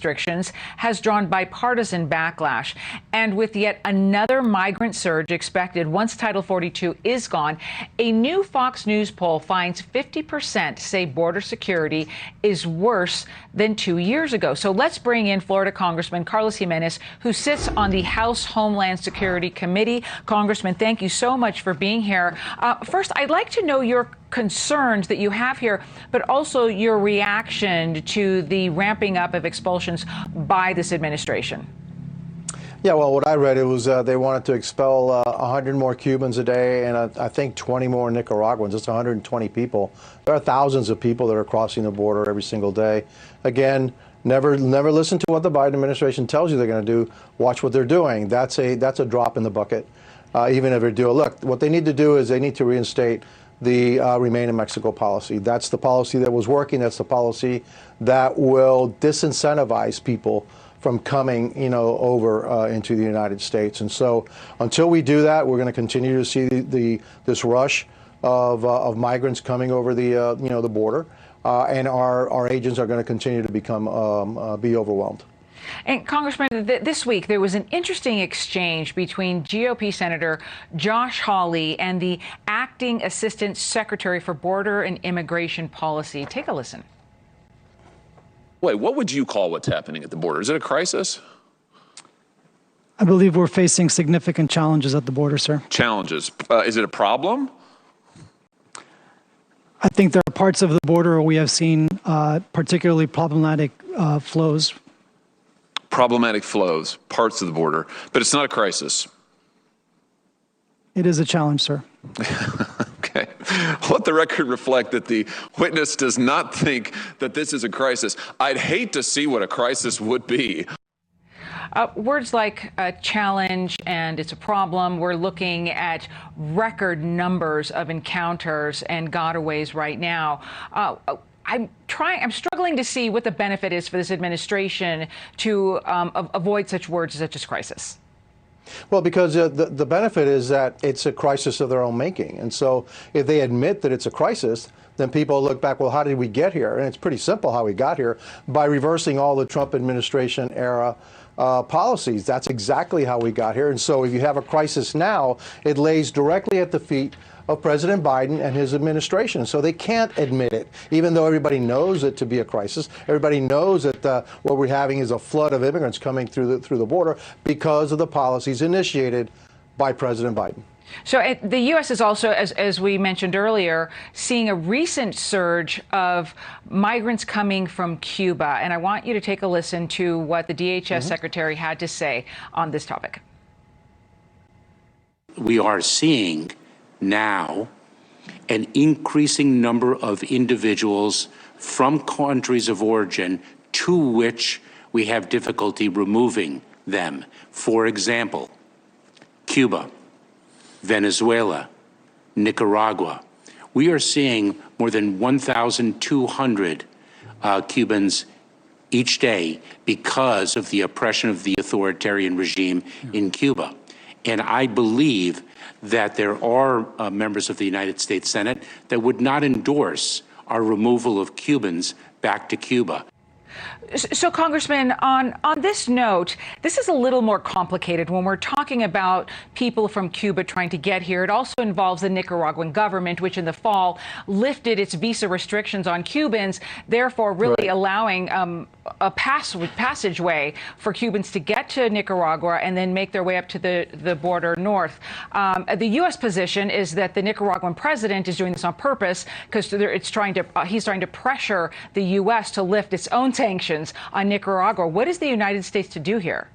restrictions has drawn bipartisan backlash. And with yet another migrant surge expected once Title 42 is gone, a new Fox News poll finds 50% say border security is worse than 2 years ago. So let's bring in Florida Congressman Gimenez, who sits on the House Homeland Security Committee. Congressman, thank you so much for being here. First, I'd like to know your concerns that you have here, but also your reaction to the ramping up of expulsions by this administration. Yeah, well, what I read, it was they wanted to expel 100 more Cubans a day and I think 20 more Nicaraguans. It's 120 people. There are thousands of people that are crossing the border every single day. Again, never listen to what the Biden administration tells you they're going to do. Watch what they're doing. That's a drop in the bucket, even if they do. Look, what they need to do is they need to reinstate the Remain in Mexico policy. That's the policy that was working. That's the policy that will disincentivize people from coming, over into the United States. And so, until we do that, we're going to continue to see this rush of migrants coming over the border, and our agents are going to continue to be overwhelmed. And Congressman, this week there was an interesting exchange between GOP Senator Josh Hawley and the acting Assistant Secretary for Border and Immigration Policy. Take a listen. Wait, what would you call what's happening at the border? Is it a crisis? I believe we're facing significant challenges at the border, sir. Challenges. Is it a problem? I think there are parts of the border where we have seen particularly problematic flows. Problematic flows, parts of the border, but it's not a crisis. It is a challenge, sir. Okay. Let the record reflect that the witness does not think that this is a crisis. I'd hate to see what a crisis would be. Words like a challenge and it's a problem. We're looking at record numbers of encounters and gotaways right now. I'm struggling to see what the benefit is for this administration to avoid such words such as crisis. Well, because the benefit is that it's a crisis of their own making. And so if they admit that it's a crisis, then people look back, well, how did we get here? And it's pretty simple how we got here, by reversing all the Trump administration era policies. That's exactly how we got here. And so if you have a crisis now, it lays directly at the feet of President Biden and his administration. So they can't admit it, even though everybody knows it to be a crisis. Everybody knows that what we're having is a flood of immigrants coming through the border because of the policies initiated by President Biden. So the U.S. is also, as we mentioned earlier, seeing a recent surge of migrants coming from Cuba. And I want you to take a listen to what the DHS Secretary had to say on this topic. We are seeing now an increasing number of individuals from countries of origin to which we have difficulty removing them. For example, Cuba, Venezuela, Nicaragua. We are seeing more than 1,200 Cubans each day because of the oppression of the authoritarian regime in Cuba. And I believe that there are members of the United States Senate that would not endorse our removal of Cubans back to Cuba. So, Congressman, on this note, this is a little more complicated when we're talking about people from Cuba trying to get here. It also involves the Nicaraguan government, which in the fall lifted its visa restrictions on Cubans, therefore really allowing a passageway for Cubans to get to Nicaragua and then make their way up to the border north. The U.S. position is that the Nicaraguan president is doing this on purpose because he's trying to pressure the U.S. to lift its own sanctions on Nicaragua. What is the United States to do here?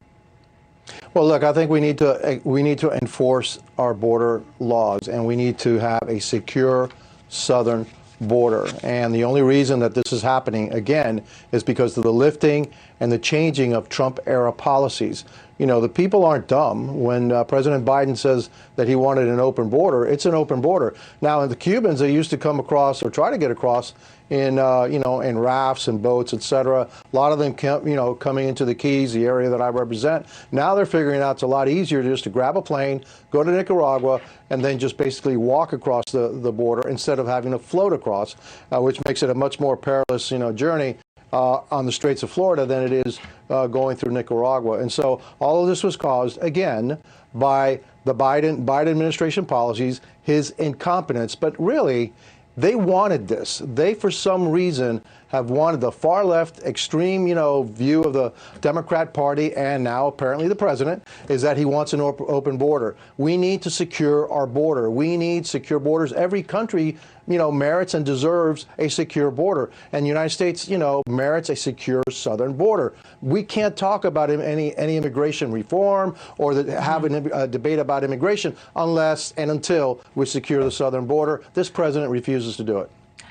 Well, look, I think we need to enforce our border laws, and we need to have a secure southern border. And the only reason that this is happening again is because of the lifting and the changing of Trump-era policies. You know, the people aren't dumb. When President Biden says that he wanted an open border, it's an open border. Now, the Cubans, they used to come across or try to get across in in rafts and boats, etc. A lot of them coming into the Keys, the area that I represent. Now they're figuring out it's a lot easier just to grab a plane, go to Nicaragua, and then just basically walk across the border instead of having to float across, which makes it a much more perilous journey. on the Straits of Florida than it is going through Nicaragua. And so all of this was caused, again, by the Biden administration policies, his incompetence. But really, they wanted this. They, for some reason, have wanted the far left extreme, view of the Democrat Party, and now apparently the president, is that he wants an open border. We need to secure our border. We need secure borders. Every country, merits and deserves a secure border. And the United States, merits a secure southern border. We can't talk about any immigration reform or have a debate about immigration unless and until we secure the southern border. This president refuses to do it.